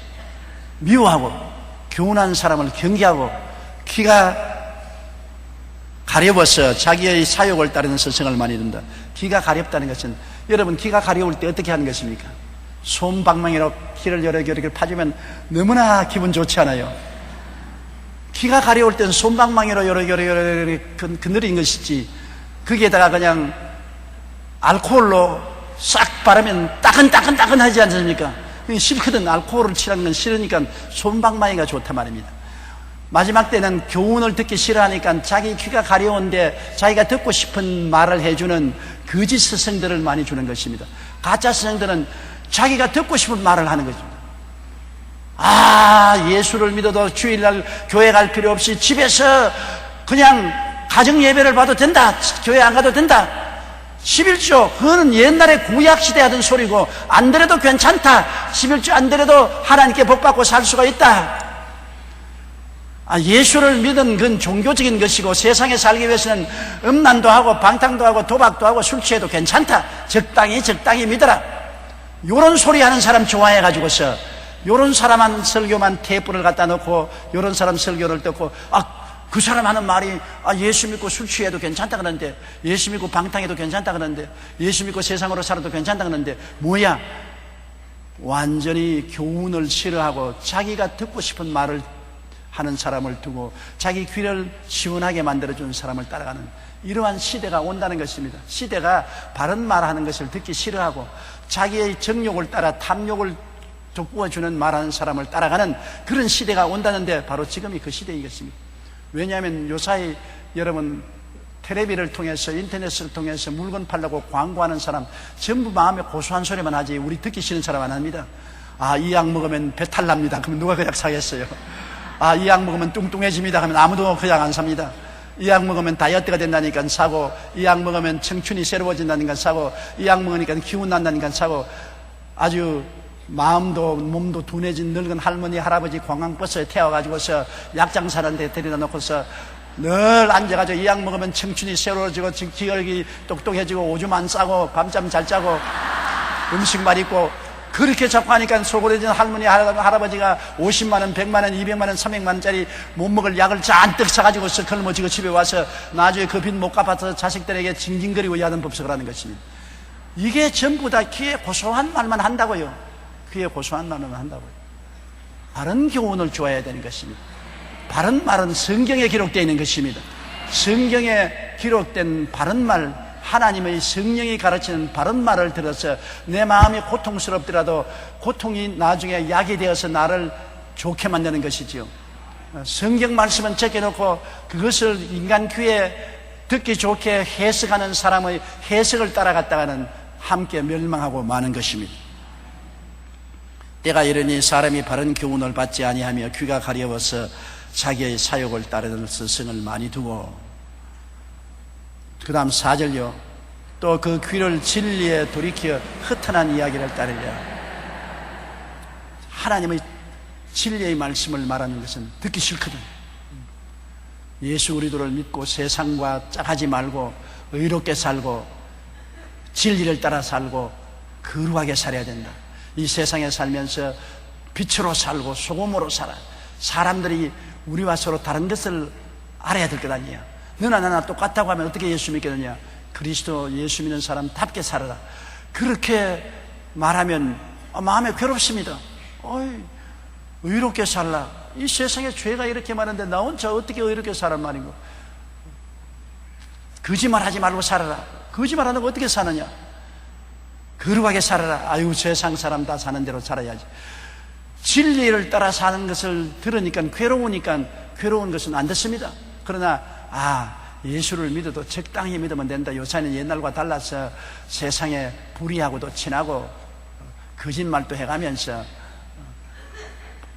미워하고 교훈하는 사람을 경계하고 귀가 가려워서 자기의 사욕을 따르는 서성을 많이 든다. 귀가 가렵다는 것은, 여러분 귀가 가려울 때 어떻게 하는 것입니까? 솜방망이로 귀를 여러 개 파주면 너무나 기분 좋지 않아요? 귀가 가려울 때는 솜방망이로 여러 개 그늘인 것이지, 거기에다가 그냥 알코올로 싹 바르면 따끈따끈하지 않습니까? 싫거든. 알코올을 칠하는 건 싫으니까 솜방망이가 좋단 말입니다. 마지막 때는 교훈을 듣기 싫어하니까 자기 귀가 가려운데 자기가 듣고 싶은 말을 해주는 거짓 스승들을 많이 주는 것입니다. 가짜 스승들은 자기가 듣고 싶은 말을 하는 것입니다. 예수를 믿어도 주일날 교회 갈 필요 없이 집에서 그냥 가정 예배를 봐도 된다, 교회 안 가도 된다, 11조 그거는 옛날에 구약시대 하던 소리고, 안 들어도 괜찮다, 11조 안 들어도 하나님께 복받고 살 수가 있다. 예수를 믿은 건 종교적인 것이고 세상에 살기 위해서는 음란도 하고 방탕도 하고 도박도 하고 술 취해도 괜찮다, 적당히 믿어라, 요런 소리 하는 사람 좋아해가지고서 요런 사람한 설교만 테이프를 갖다 놓고 요런 사람 설교를 듣고 그 사람 하는 말이 예수 믿고 술 취해도 괜찮다 그러는데, 예수 믿고 방탕해도 괜찮다 그러는데, 예수 믿고 세상으로 살아도 괜찮다 그러는데, 뭐야? 완전히 교훈을 싫어하고 자기가 듣고 싶은 말을 하는 사람을 두고 자기 귀를 시원하게 만들어주는 사람을 따라가는 이러한 시대가 온다는 것입니다. 시대가 바른 말하는 것을 듣기 싫어하고 자기의 정욕을 따라 탐욕을 돋구어주는 말하는 사람을 따라가는 그런 시대가 온다는데 바로 지금이 그 시대이겠습니다. 왜냐하면 요사이 여러분 텔레비를 통해서 인터넷을 통해서 물건 팔려고 광고하는 사람 전부 마음에 고소한 소리만 하지 우리 듣기 싫은 사람 안 합니다. 아, 이 약 먹으면 배탈 납니다. 그러면 누가 그 약 사겠어요? 아, 이 약 먹으면 뚱뚱해집니다. 그러면 아무도 그 약 안 삽니다. 이 약 먹으면 다이어트가 된다니까 사고, 이 약 먹으면 청춘이 새로워진다니까 사고, 이 약 먹으니까 기운 난다니까 사고, 아주 마음도 몸도 둔해진 늙은 할머니 할아버지 관광버스에 태워가지고서 약장사는 데 데려다 놓고서 늘 앉아가지고 이 약 먹으면 청춘이 새로워지고 기억이 똑똑해지고 오줌 안 싸고 밤잠 잘 자고 음식 맛있고 그렇게 자꾸 하니까 소고래진 할머니 할아버지가 50만원 100만원 200만원 300만원짜리 못 먹을 약을 잔뜩 사가지고서 걸머지고 집에 와서 나중에 그 빚 못 갚아서 자식들에게 징징거리고 야단 법석을 하는 것입니다. 이게 전부 다 귀에 고소한 말만 한다고요. 귀에 고소한 말만 한다고요. 바른 교훈을 주어야 되는 것입니다. 바른 말은 성경에 기록되어 있는 것입니다. 성경에 기록된 바른 말, 하나님의 성령이 가르치는 바른 말을 들어서 내 마음이 고통스럽더라도 고통이 나중에 약이 되어서 나를 좋게 만드는 것이지요. 성경 말씀은 제껴놓고 그것을 인간 귀에 듣기 좋게 해석하는 사람의 해석을 따라갔다가는 함께 멸망하고 마는 것입니다. 때가 이르니 사람이 바른 교훈을 받지 아니하며 귀가 가려워서 자기의 사욕을 따르는 스승을 많이 두고, 그 다음 4절요. 또 그 귀를 진리에 돌이켜 흩어난 이야기를 따르려. 하나님의 진리의 말씀을 말하는 것은 듣기 싫거든. 예수 그리스도를 믿고 세상과 짝하지 말고 의롭게 살고 진리를 따라 살고 거룩하게 살아야 된다. 이 세상에 살면서 빛으로 살고 소금으로 살아. 사람들이 우리와 서로 다른 것을 알아야 될 것 아니야. 너나 나나 똑같다고 하면 어떻게 예수 믿겠느냐. 그리스도 예수 믿는 사람답게 살아라. 그렇게 말하면 마음에 괴롭습니다. 어이, 의롭게 살라. 이 세상에 죄가 이렇게 많은데 나 혼자 어떻게 의롭게 살란 말이고. 거짓말하지 말고 살아라. 거짓말하는 거 어떻게 사느냐. 거룩하게 살아라. 아유, 세상 사람 다 사는 대로 살아야지. 진리를 따라 사는 것을 들으니까 괴로우니까 괴로운 것은 안 됐습니다. 그러나 예수를 믿어도 적당히 믿으면 된다. 요새는 옛날과 달라서 세상에 불의하고도 친하고 거짓말도 해가면서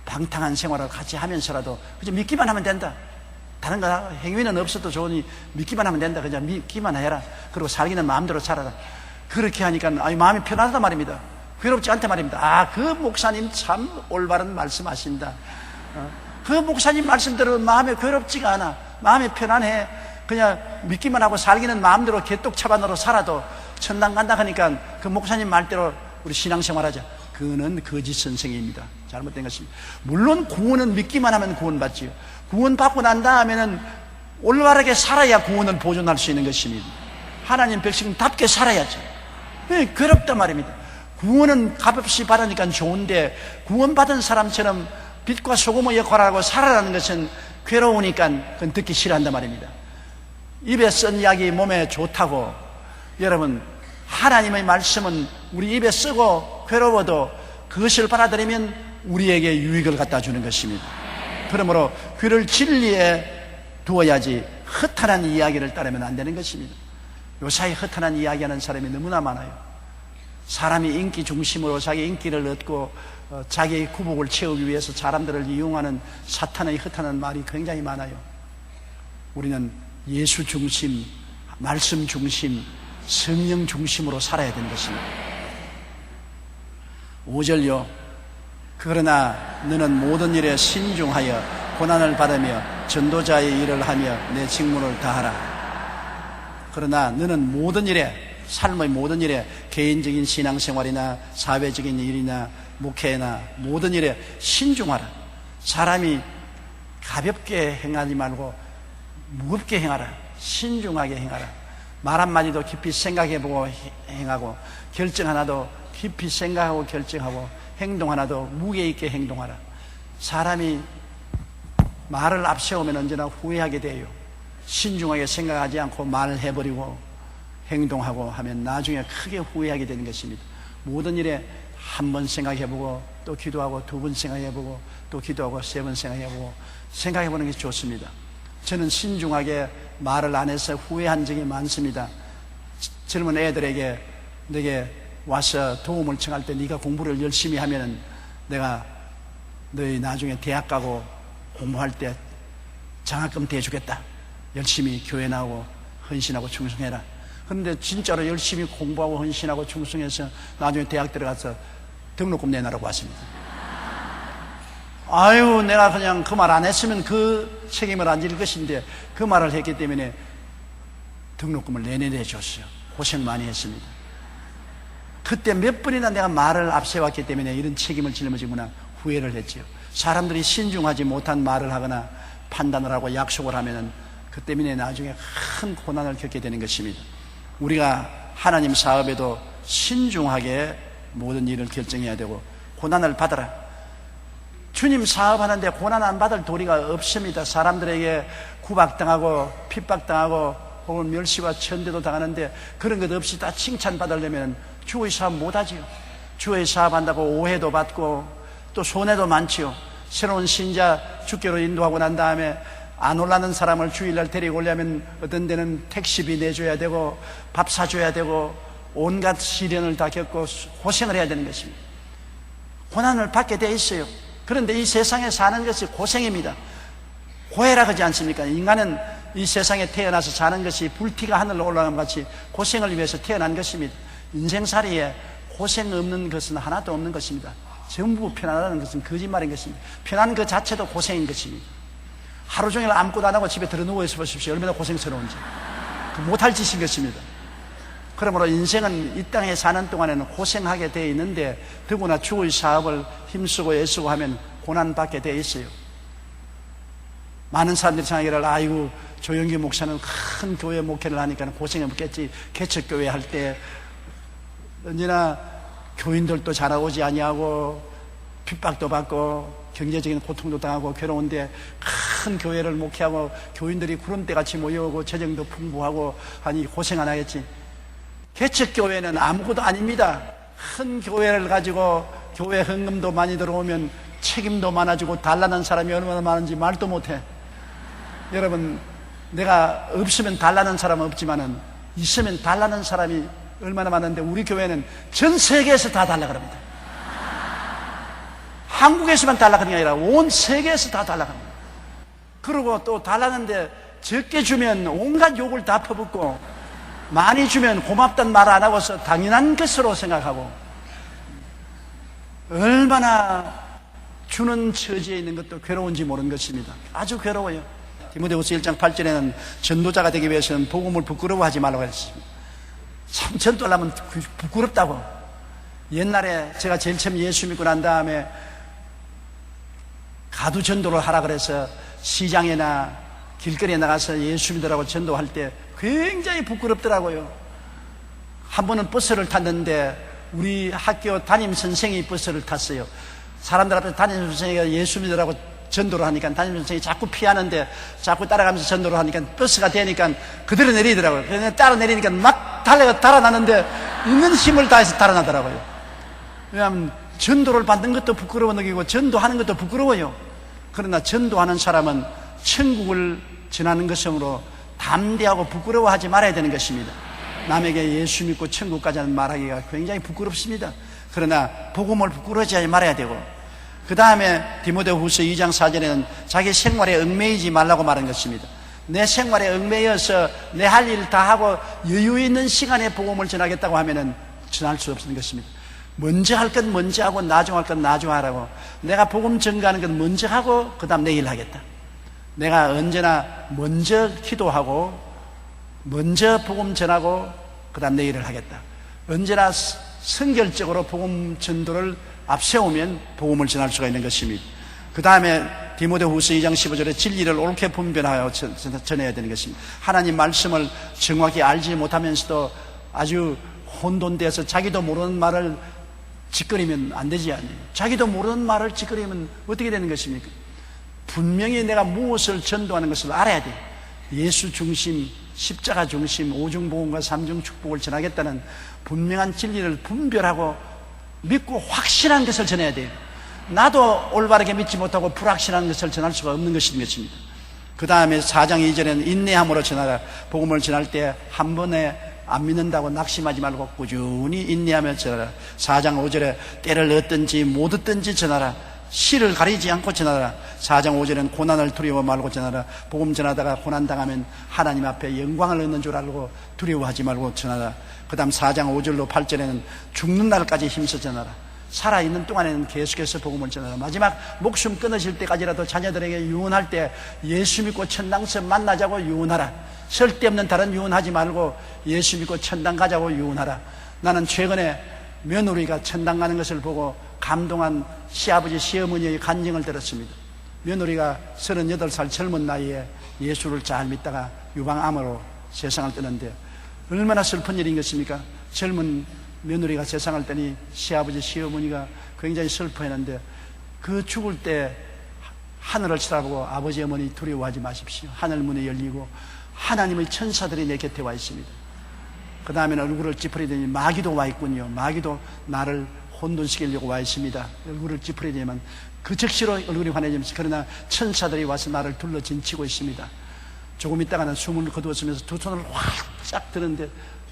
방탕한 생활을 같이 하면서라도 그저 믿기만 하면 된다. 다른 거 행위는 없어도 좋으니 믿기만 하면 된다. 그냥 믿기만 해라. 그리고 살기는 마음대로 살아라. 그렇게 하니까 마음이 편하단 말입니다. 괴롭지 않단 말입니다. 그 목사님 참 올바른 말씀하신다. 그 목사님 말씀대로 마음에 괴롭지가 않아. 마음이 편안해. 그냥 믿기만 하고 살기는 마음대로 개떡차반으로 살아도 천당 간다 하니까 그 목사님 말대로 우리 신앙생활하자. 그는 거짓 선생입니다. 잘못된 것입니다. 물론 구원은 믿기만 하면 구원받지요. 구원받고 난 다음에는 올바르게 살아야 구원을 보존할 수 있는 것입니다. 하나님 백성답게 살아야죠. 괴롭단 말입니다. 구원은 값없이 받으니까 좋은데 구원받은 사람처럼 빛과 소금의 역할을 하고 살아라는 것은 괴로우니까 그건 듣기 싫어한단 말입니다. 입에 쓴 약이 몸에 좋다고. 여러분, 하나님의 말씀은 우리 입에 쓰고 괴로워도 그것을 받아들이면 우리에게 유익을 갖다 주는 것입니다. 그러므로 귀를 진리에 두어야지 허탄한 이야기를 따르면 안 되는 것입니다. 요사이 허탄한 이야기하는 사람이 너무나 많아요. 사람이 인기 중심으로 자기 인기를 얻고 자기의 구복을 채우기 위해서 사람들을 이용하는 사탄의 허탄한 말이 굉장히 많아요. 우리는 예수 중심, 말씀 중심, 성령 중심으로 살아야 되는 것입니다. 5절요. 그러나 너는 모든 일에 신중하여 고난을 받으며 전도자의 일을 하며 내 직무를 다하라. 그러나 너는 모든 일에, 삶의 모든 일에, 개인적인 신앙생활이나 사회적인 일이나 목회나 모든 일에 신중하라. 사람이 가볍게 행하지 말고 무겁게 행하라. 신중하게 행하라. 말 한마디도 깊이 생각해보고 행하고, 결정 하나도 깊이 생각하고 결정하고, 행동 하나도 무게 있게 행동하라. 사람이 말을 앞세우면 언제나 후회하게 돼요. 신중하게 생각하지 않고 말을 해버리고 행동하고 하면 나중에 크게 후회하게 되는 것입니다. 모든 일에 한 번 생각해보고 또 기도하고 두 번 생각해보고 또 기도하고 세 번 생각해보고 생각해보는 것이 좋습니다. 저는 신중하게 말을 안 해서 후회한 적이 많습니다. 젊은 애들에게 내게 와서 도움을 청할 때 네가 공부를 열심히 하면은 내가 너희 나중에 대학 가고 공부할 때 장학금 대주겠다. 열심히 교회 나오고 헌신하고 충성해라. 그런데 진짜로 열심히 공부하고 헌신하고 충성해서 나중에 대학 들어가서 등록금 내놔라고 하십니다. 아유, 내가 그냥 그 말 안 했으면 그 책임을 안 질 것인데 그 말을 했기 때문에 등록금을 내내 줬어요. 고생 많이 했습니다. 그때 몇 번이나 내가 말을 앞세웠기 때문에 이런 책임을 짊어지구나 후회를 했지요. 사람들이 신중하지 못한 말을 하거나 판단을 하고 약속을 하면은 그 때문에 나중에 큰 고난을 겪게 되는 것입니다. 우리가 하나님 사업에도 신중하게 모든 일을 결정해야 되고 고난을 받아라. 주님 사업하는데 고난 안 받을 도리가 없습니다. 사람들에게 구박당하고 핍박당하고 혹은 멸시와 천대도 당하는데 그런 것 없이 다 칭찬받으려면 주의 사업 못하지요. 주의 사업한다고 오해도 받고 또 손해도 많지요. 새로운 신자 주께로 인도하고 난 다음에 안 올라는 사람을 주일날 데리고 오려면 어떤 데는 택시비 내줘야 되고 밥 사줘야 되고 온갖 시련을 다 겪고 고생을 해야 되는 것입니다. 고난을 받게 돼 있어요. 그런데 이 세상에 사는 것이 고생입니다. 고해라 그러지 않습니까? 인간은 이 세상에 태어나서 사는 것이 불티가 하늘로 올라간 같이 고생을 위해서 태어난 것입니다. 인생살이에 고생 없는 것은 하나도 없는 것입니다. 전부 편안하다는 것은 거짓말인 것입니다. 편한 그 자체도 고생인 것입니다. 하루 종일 아무것도 안 하고 집에 들어 누워 있어 보십시오. 얼마나 고생스러운지. 못할 짓인 것입니다. 그러므로 인생은 이 땅에 사는 동안에는 고생하게 되어 있는데 더구나 주의 사업을 힘쓰고 애쓰고 하면 고난받게 되어 있어요. 많은 사람들이 생각하기를 아이고 조영기 목사는 큰 교회 목회를 하니까 고생이 없겠지. 개척교회 할 때 언제나 교인들도 잘 오지 아니하고 핍박도 받고 경제적인 고통도 당하고 괴로운데 큰 교회를 목회하고 교인들이 구름대같이 모여오고 재정도 풍부하고 하니 고생 안 하겠지. 개척교회는 아무것도 아닙니다. 큰 교회를 가지고 교회 헌금도 많이 들어오면 책임도 많아지고 달라는 사람이 얼마나 많은지 말도 못해. 여러분, 내가 없으면 달라는 사람은 없지만은 있으면 달라는 사람이 얼마나 많은데 우리 교회는 전 세계에서 다 달라 그럽니다. 한국에서만 달라 그런 게 아니라 온 세계에서 다 달라 그럽니다. 그리고 또 달라는데 적게 주면 온갖 욕을 다 퍼붓고 많이 주면 고맙다는 말 안 하고서 당연한 것으로 생각하고 얼마나 주는 처지에 있는 것도 괴로운지 모르는 것입니다. 아주 괴로워요. 디모데후서 1장 8절에는 전도자가 되기 위해서는 복음을 부끄러워하지 말라고 했습니다. 참 전도하려면 부끄럽다고. 옛날에 제가 제일 처음 예수 믿고 난 다음에 가두 전도를 하라 그래서 시장이나 길거리에 나가서 예수 믿으라고 전도할 때 굉장히 부끄럽더라고요. 한 번은 버스를 탔는데 우리 학교 담임 선생이 버스를 탔어요. 사람들 앞에서 담임 선생이 예수 믿으라고 전도를 하니까 담임 선생이 자꾸 피하는데 자꾸 따라가면서 전도를 하니까 버스가 되니까 그대로 내리더라고요. 그래서 따라 내리니까 막 달아나는데 있는 힘을 다해서 달아나더라고요. 왜냐하면 전도를 받는 것도 부끄러워 느끼고 전도하는 것도 부끄러워요. 그러나 전도하는 사람은 천국을 전하는 것으로 담대하고 부끄러워하지 말아야 되는 것입니다. 남에게 예수 믿고 천국 가자는 말하기가 굉장히 부끄럽습니다. 그러나 복음을 부끄러워하지 말아야 되고 그 다음에 디모데후서 2장 4절에는 자기 생활에 얽매이지 말라고 말한 것입니다. 내 생활에 얽매여서 내 할 일 다 하고 여유 있는 시간에 복음을 전하겠다고 하면은 전할 수 없는 것입니다. 먼저 할 건 먼저 하고 나중 할 건 나중 하라고. 내가 복음 전가하는 건 먼저 하고 그 다음 내일 하겠다. 내가 언제나 먼저 기도하고 먼저 복음 전하고 그 다음 내일을 하겠다. 언제나 선결적으로 복음 전도를 앞세우면 복음을 전할 수가 있는 것입니다. 그 다음에 디모데후서 2장 15절에 진리를 옳게 분별하여 전해야 되는 것입니다. 하나님 말씀을 정확히 알지 못하면서도 아주 혼돈되어서 자기도 모르는 말을 짓거리면 안 되지 않나요? 자기도 모르는 말을 짓거리면 어떻게 되는 것입니까? 분명히 내가 무엇을 전도하는 것을 알아야 돼. 예수 중심, 십자가 중심, 오중복음과 삼중 축복을 전하겠다는 분명한 진리를 분별하고 믿고 확신한 것을 전해야 돼요. 나도 올바르게 믿지 못하고 불확실한 것을 전할 수가 없는 것입니다. 그 다음에 4장 2절에는 인내함으로 전하라. 복음을 전할 때 한 번에 안 믿는다고 낙심하지 말고 꾸준히 인내하며 전하라. 4장 5절에 때를 얻든지 못 얻든지 전하라. 시를 가리지 않고 전하라. 4장 5절에는 고난을 두려워 말고 전하라. 복음 전하다가 고난당하면 하나님 앞에 영광을 얻는 줄 알고 두려워하지 말고 전하라. 그 다음 4장 5절로 8절에는 죽는 날까지 힘써 전하라. 살아있는 동안에는 계속해서 복음을 전하라. 마지막 목숨 끊어질 때까지라도 자녀들에게 유언할 때 예수 믿고 천당서 만나자고 유언하라. 쓸데없는 다른 유언하지 말고 예수 믿고 천당 가자고 유언하라. 나는 최근에 며느리가 천당 가는 것을 보고 감동한 시아버지 시어머니의 간증을 들었습니다. 며느리가 38살 젊은 나이에 예수를 잘 믿다가 유방암으로 세상을 떠는데 얼마나 슬픈 일인 것입니까? 젊은 며느리가 세상을 떠니 시아버지 시어머니가 굉장히 슬퍼했는데 그 죽을 때 하늘을 쳐다보고 아버지 어머니 두려워하지 마십시오. 하늘 문이 열리고 하나님의 천사들이 내 곁에 와 있습니다. 그 다음에는 얼굴을 찌푸리더니 마귀도 와 있군요. 마귀도 나를 혼돈시키려고 와 있습니다. 얼굴을 찌푸리더니만 그 즉시로 얼굴이 환해지면서 그러나 천사들이 와서 나를 둘러 진치고 있습니다. 조금 있다가는 숨을 거두었으면서 두 손을 활짝 드는데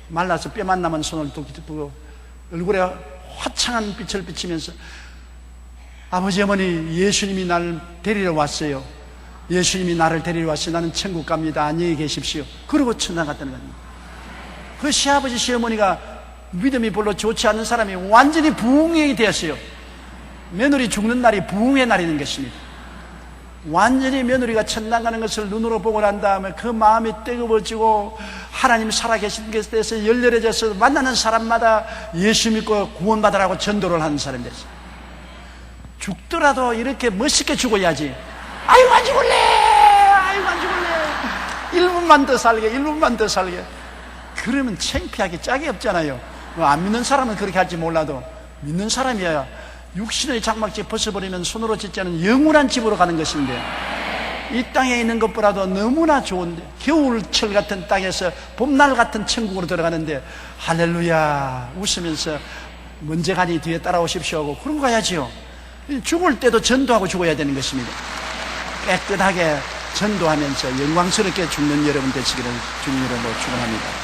말라서 뼈만 남은 손을 뚝 뜯고 얼굴에 화창한 빛을 비치면서 아버지 어머니 예수님이 나를 데리러 왔어요. 예수님이 나를 데리러 왔어요. 나는 천국 갑니다. 안녕히 계십시오. 그러고 천당 갔다는 겁니다. 그 시아버지 시어머니가 믿음이 별로 좋지 않은 사람이 완전히 부흥이 되었어요. 며느리 죽는 날이 부흥의 날이는 것입니다. 완전히 며느리가 천당 가는 것을 눈으로 보고 난 다음에 그 마음이 뜨거워지고 하나님 살아계신 것에 대해서 열렬해져서 만나는 사람마다 예수 믿고 구원받으라고 전도를 하는 사람이 됐어요. 죽더라도 이렇게 멋있게 죽어야지. 아이고 안 죽을래, 아이고 안 죽을래, 1분만 더 살게, 1분만 더 살게. 그러면 창피하게 짝이 없잖아요. 안 믿는 사람은 그렇게 할지 몰라도 믿는 사람이야 육신의 장막집 벗어버리면 손으로 짓지 않은 영원한 집으로 가는 것인데, 이 땅에 있는 것보다도 너무나 좋은데 겨울철 같은 땅에서 봄날 같은 천국으로 들어가는데 할렐루야 웃으면서 먼저 가니 뒤에 따라오십시오 하고 그러고 가야지요. 죽을 때도 전도하고 죽어야 되는 것입니다. 깨끗하게 전도하면서 영광스럽게 죽는 여러분 되시기를 주님 이름으로 축원합니다.